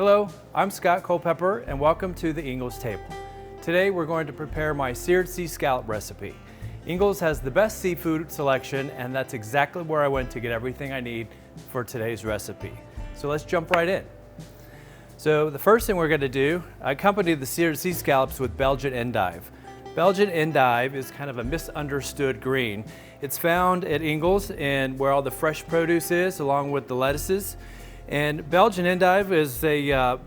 Hello, I'm Scott Culpepper and welcome to the Ingles table. Today we're going to prepare my seared sea scallop recipe. Ingles has the best seafood selection and that's exactly where I went to get everything I need for today's recipe. So let's jump right in. So the first thing we're going to do, I accompany the seared sea scallops with Belgian endive. Belgian endive is kind of a misunderstood green. It's found at Ingles and where all the fresh produce is, along with the lettuces. And Belgian endive is a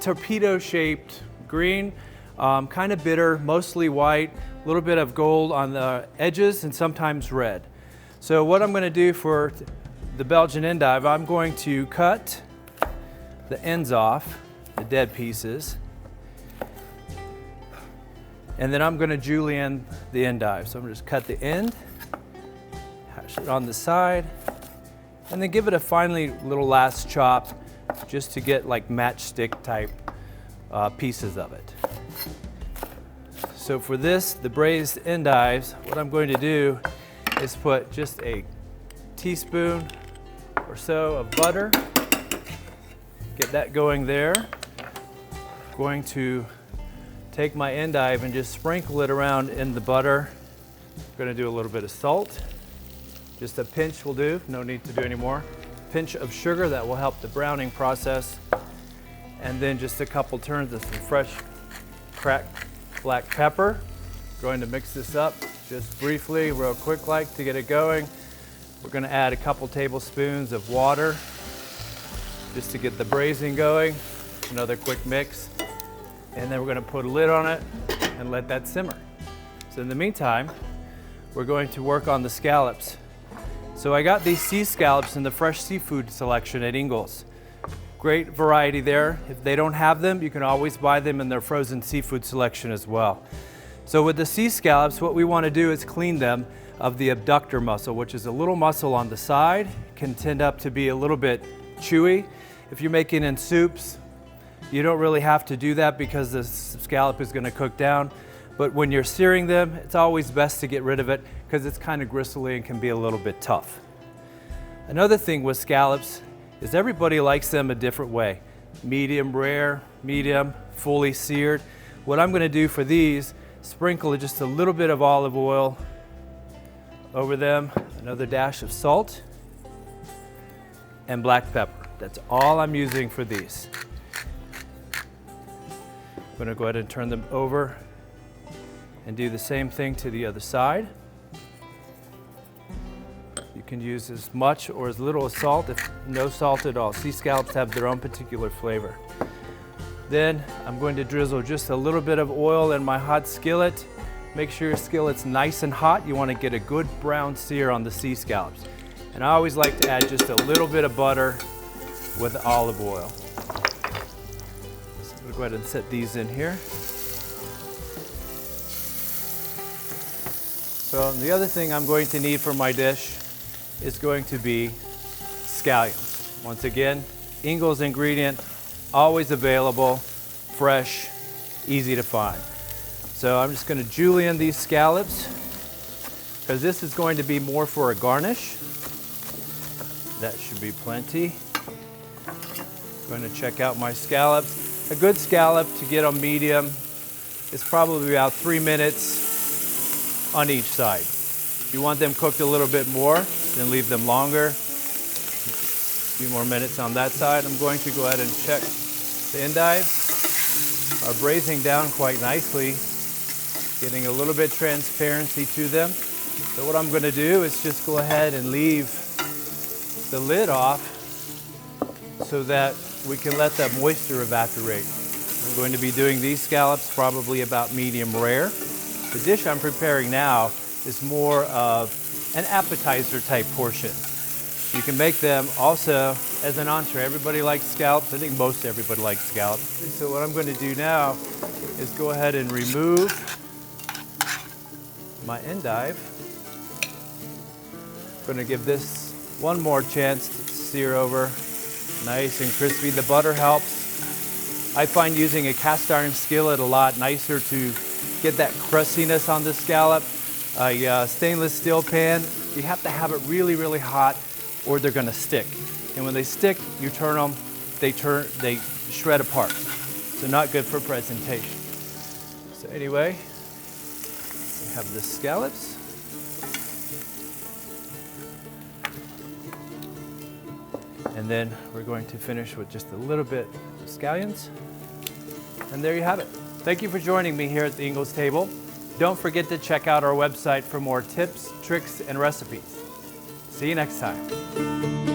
torpedo-shaped green, kind of bitter, mostly white, a little bit of gold on the edges and sometimes red. So what I'm going to do for the Belgian endive, I'm going to cut the ends off, the dead pieces, and then I'm going to julienne the endive. So I'm going to just cut the end, hash it on the side, and then give it a finely little last chop just to get like matchstick type pieces of it. So for this, the braised endives, what I'm going to do is put just a teaspoon or so of butter. Get that going there. Going to take my endive and just sprinkle it around in the butter. I'm going to do a little bit of salt. Just a pinch will do, no need to do any more. Pinch of sugar, that will help the browning process. And then just a couple turns of some fresh cracked black pepper. Going to mix this up just briefly, real quick like to get it going. We're going to add a couple tablespoons of water just to get the braising going. Another quick mix. And then we're going to put a lid on it and let that simmer. So in the meantime, we're going to work on the scallops. So I got these sea scallops in the fresh seafood selection at Ingles. Great variety there. If they don't have them, you can always buy them in their frozen seafood selection as well. So with the sea scallops, what we want to do is clean them of the abductor muscle, which is a little muscle on the side, can tend up to be a little bit chewy. If you're making in soups, you don't really have to do that because the scallop is going to cook down. But when you're searing them, it's always best to get rid of it because it's kind of gristly and can be a little bit tough. Another thing with scallops is everybody likes them a different way. Medium rare, medium, fully seared. What I'm going to do for these, sprinkle just a little bit of olive oil over them, another dash of salt, and black pepper. That's all I'm using for these. I'm going to go ahead and turn them over and do the same thing to the other side. You can use as much or as little as salt, if no salt at all. Sea scallops have their own particular flavor. Then I'm going to drizzle just a little bit of oil in my hot skillet. Make sure your skillet's nice and hot. You want to get a good brown sear on the sea scallops. And I always like to add just a little bit of butter with olive oil. So I'm going to go ahead and set these in here. So the other thing I'm going to need for my dish is going to be scallions. Once again, Ingles ingredient, always available, fresh, easy to find. So I'm just going to julienne these scallops because this is going to be more for a garnish. That should be plenty. Going to check out my scallops. A good scallop to get on medium is probably about 3 minutes on each side. If you want them cooked a little bit more, then leave them longer. A few more minutes on that side. I'm going to go ahead and check the endives. Are braising down quite nicely, getting a little bit transparency to them. So what I'm going to do is just go ahead and leave the lid off so that we can let that moisture evaporate. I'm going to be doing these scallops probably about medium rare. The dish I'm preparing now is more of an appetizer type portion. You can make them also as an entree. Everybody likes scallops. I think most everybody likes scallops. So what I'm going to do now is go ahead and remove my endive. I'm going to give this one more chance to sear over nice and crispy. The butter helps. I find using a cast iron skillet a lot nicer to get that crustiness on the scallop. A stainless steel pan, you have to have it really, really hot or they're going to stick. And when they stick, you turn them they shred apart. So not good for presentation. So anyway, we have the scallops. And then we're going to finish with just a little bit of scallions. And there you have it. Thank you for joining me here at the Ingles table. Don't forget to check out our website for more tips, tricks, and recipes. See you next time.